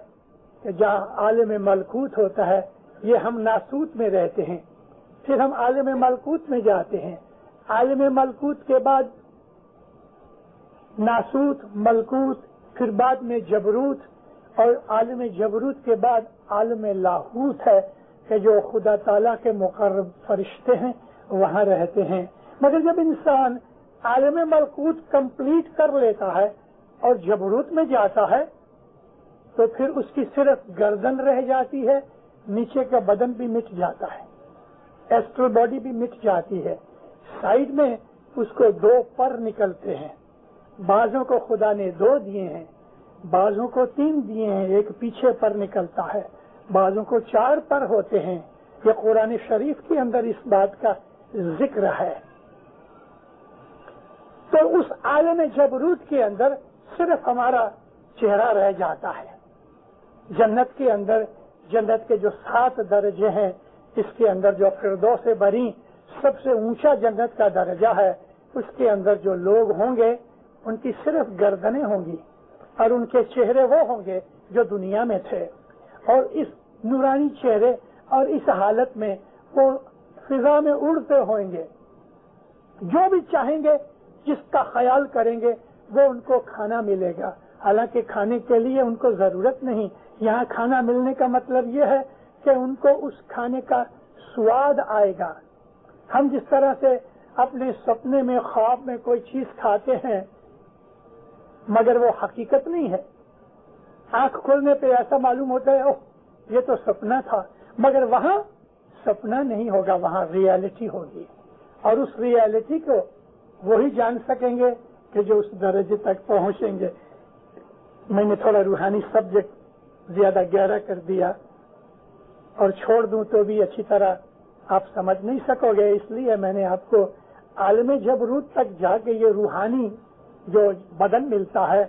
کہ جہاں عالم ملکوت ہوتا ہے، یہ ہم ناسوت میں رہتے ہیں، پھر ہم عالم ملکوت میں جاتے ہیں، عالم ملکوت کے بعد ناسوت، ملکوت، پھر بعد میں جبروت، اور عالم جبروت کے بعد عالم لاہوت ہے کہ جو خدا تعالیٰ کے مقرب فرشتے ہیں وہاں رہتے ہیں۔ مگر جب انسان عالم ملکوت کمپلیٹ کر لیتا ہے اور جبروت میں جاتا ہے تو پھر اس کی صرف گردن رہ جاتی ہے، نیچے کا بدن بھی مٹ جاتا ہے، ایسٹرل باڈی بھی مٹ جاتی ہے. سائڈ میں اس کو 2 پر نکلتے ہیں. بازوں کو خدا نے 2 دیے ہیں، بازوں کو 3 دیے ہیں، ایک پیچھے پر نکلتا ہے، بازوں کو 4 پر ہوتے ہیں. یہ قرآن شریف کے اندر اس بات کا ذکر ہے. تو اس عالم جبروت کے اندر صرف ہمارا چہرہ رہ جاتا ہے. جنت کے اندر، جنت کے جو 7 درجے ہیں، اس کے اندر جو فردوس بری سب سے اونچا جنت کا درجہ ہے، اس کے اندر جو لوگ ہوں گے ان کی صرف گردنیں ہوں گی اور ان کے چہرے وہ ہوں گے جو دنیا میں تھے، اور اس نورانی چہرے اور اس حالت میں وہ فضا میں اڑتے ہوئیں گے. جو بھی چاہیں گے، جس کا خیال کریں گے، وہ ان کو کھانا ملے گا. حالانکہ کھانے کے لیے ان کو ضرورت نہیں. یہاں کھانا ملنے کا مطلب یہ ہے کہ ان کو اس کھانے کا سواد آئے گا. ہم جس طرح سے اپنے سپنے میں، خواب میں کوئی چیز کھاتے ہیں مگر وہ حقیقت نہیں ہے، آنکھ کھولنے پہ ایسا معلوم ہوتا ہے اوہ یہ تو سپنا تھا، مگر وہاں سپنا نہیں ہوگا، وہاں ریالٹی ہوگی. اور اس ریالٹی کو وہی جان سکیں گے کہ جو اس درجے تک پہنچیں گے. میں نے تھوڑا روحانی سبجیکٹ زیادہ گہرا کر دیا، اور چھوڑ دوں تو بھی اچھی طرح آپ سمجھ نہیں سکو گے، اس لیے میں نے آپ کو عالم جبروت تک جا کے یہ روحانی جو بدن ملتا ہے.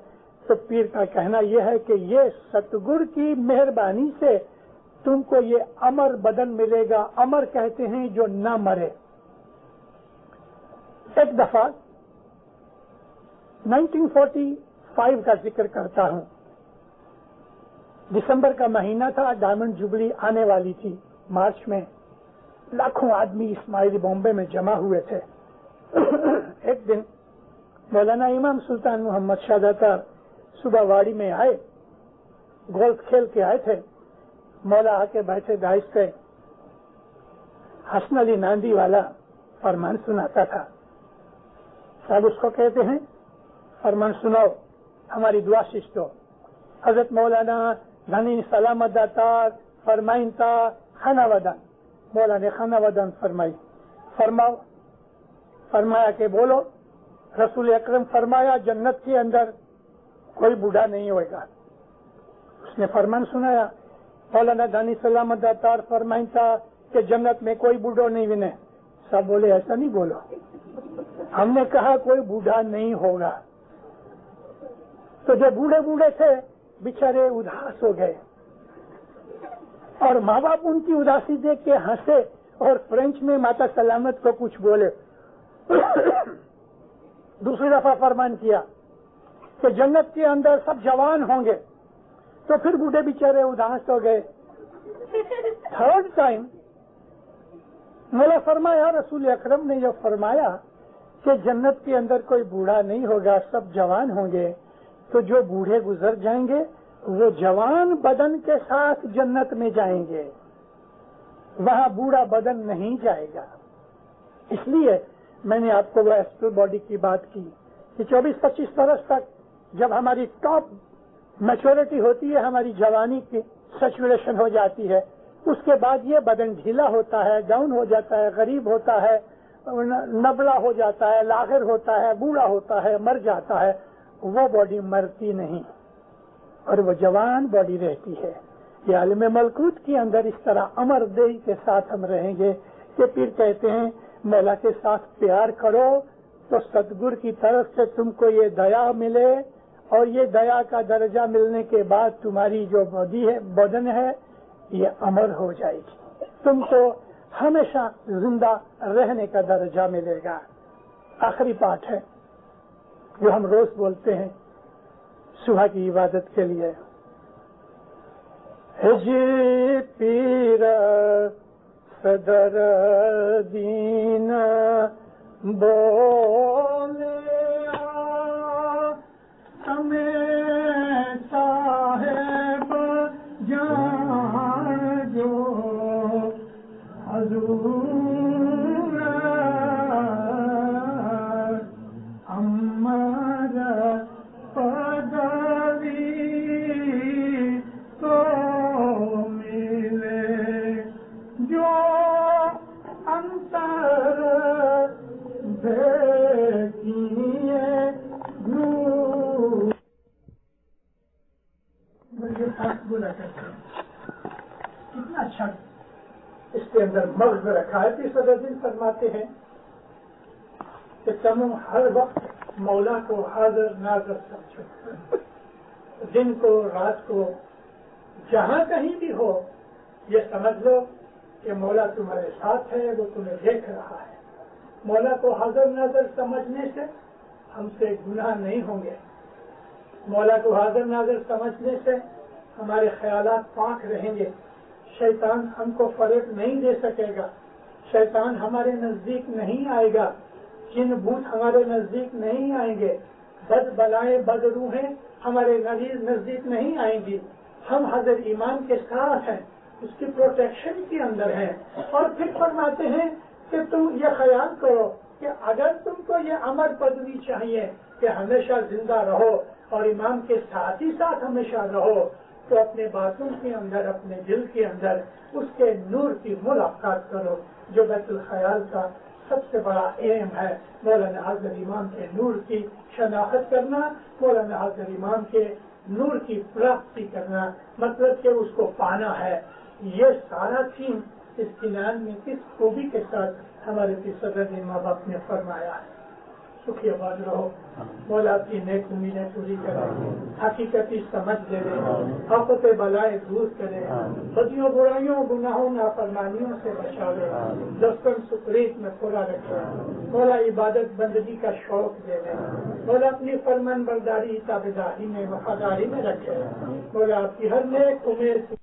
تو پیر کا کہنا یہ ہے کہ یہ ستگور کی مہربانی سے تم کو یہ امر بدن ملے گا. امر کہتے ہیں جو نہ مرے. ایک دفعہ 1945 کا ذکر کرتا ہوں. دسمبر کا مہینہ تھا، ڈائمنڈ جوبلی آنے والی تھی. مارچ میں لاکھوں آدمی اسماعیلی بامبے میں جمع ہوئے تھے. ایک دن مولانا امام سلطان محمد شاہ داتار صبح واڑی میں آئے، گولف کھیل کے آئے تھے. مولا آ کے بیٹھے داعش سے حسن علی ناندی والا فرمان سناتا تھا. صاحب اس کو کہتے ہیں فرمان سناؤ، ہماری دعا ششتو. حضرت مولانا دھنی سلامت داتار فرمائن تا خانہ ودن. مولا نے خانہ ودن فرمائی. فرماؤ. فرمایا کہ بولو. رسول اکرم فرمایا جنت کے اندر کوئی بوڑھا نہیں ہوئے گا. اس نے فرمان سنایا. مولانا دھنی سلامت داتار فرمائن تا کہ جنت میں کوئی بوڑھو نہیں ونے. سب بولے ایسا نہیں بولو، ہم نے کہا کوئی بوڑھا نہیں ہوگا. تو جو بوڑھے بوڑھے تھے بیچارے اداس ہو گئے، اور ماں باپ ان کی اداسی دیکھ کے ہنسے اور فرینچ میں ماتا سلامت کو کچھ بولے. دوسری دفعہ فرمان کیا کہ جنت کے اندر سب جوان ہوں گے. تو پھر بوڑھے بیچارے اداس ہو گئے. تھرڈ ٹائم مولا فرمایا رسول اکرم نے جو فرمایا کہ جنت کے اندر کوئی بوڑھا نہیں ہوگا، سب جوان ہوں گے، تو جو بوڑھے گزر جائیں گے وہ جوان بدن کے ساتھ جنت میں جائیں گے، وہاں بوڑھا بدن نہیں جائے گا. اس لیے میں نے آپ کو وہ ایسٹرل باڈی کی بات کی کہ 24-25 برس تک جب ہماری ٹاپ میچورٹی ہوتی ہے، ہماری جوانی کی سیچوریشن ہو جاتی ہے، اس کے بعد یہ بدن ڈھیلا ہوتا ہے، ڈاؤن ہو جاتا ہے، غریب ہوتا ہے، نبلا ہو جاتا ہے، لاغر ہوتا ہے، بوڑھا ہوتا ہے، مر جاتا ہے. وہ باڈی مرتی نہیں اور وہ جوان باڈی رہتی ہے. یہ عالم ملکوت کے اندر اس طرح امر دیہی کے ساتھ ہم رہیں گے کہ پھر کہتے ہیں مولا کے ساتھ پیار کرو تو ستگور کی طرف سے تم کو یہ دیا ملے، اور یہ دیا کا درجہ ملنے کے بعد تمہاری جو باڈی ہے، بدن ہے، یہ امر ہو جائے گی. تم کو ہمیشہ زندہ رہنے کا درجہ ملے گا. آخری پارٹ ہے جو ہم روز بولتے ہیں صبح کی عبادت کے لیے. جی پیر صدر دین بولے ہمیں صاحب جان جو حضور امر پدوی کے اندر مغز رکھا ہے. صدر دن فرماتے ہیں کہ تم ہر وقت مولا کو حاضر ناظر سمجھو، دن کو رات کو جہاں کہیں بھی ہو یہ سمجھ لو کہ مولا تمہارے ساتھ ہے، وہ تمہیں دیکھ رہا ہے. مولا کو حاضر ناظر سمجھنے سے ہم سے گناہ نہیں ہوں گے. مولا کو حاضر ناظر سمجھنے سے ہمارے خیالات پاک رہیں گے. شیطان ہم کو فریب نہیں دے سکے گا، شیطان ہمارے نزدیک نہیں آئے گا، جن بھوت ہمارے نزدیک نہیں آئیں گے، بد بلائیں بد روحیں ہمارے نزدیک نہیں آئیں گی. ہم حضرت ایمان کے ساتھ ہیں، اس کی پروٹیکشن کے اندر ہیں. اور پھر فرماتے ہیں کہ تم یہ خیال کرو کہ اگر تم کو یہ امر پدوی چاہیے کہ ہمیشہ زندہ رہو اور امام کے ساتھ ہی ساتھ ہمیشہ رہو، تو اپنے باطن کے اندر، اپنے دل کے اندر اس کے نور کی ملاقات کرو، جو بیت الخیال کا سب سے بڑا ایم ہے. مولانا حضرت امام کے نور کی شناخت کرنا، مولانا حضرت امام کے نور کی پراپتی کرنا، مطلب کہ اس کو پانا ہے. یہ سارا تھیم اس کنان میں کس خوبی کے ساتھ ہمارے صدر ماں باپ نے فرمایا ہے. سکھی آباد رہو، مولا کی نیک امیدیں پوری کرے، حقیقتی سمجھ دے، آفت بلائے دور کرے، بدیوں برائیوں گناہوں نافرمانیوں سے بچاوے، دستن سپریت میں پورا رکھے. مولا عبادت بندگی کا شوق دے دے. مولا اپنی فرمان برداری تابعداری میں وفاداری میں رکھے. مولا آپ کی ہر نیک امید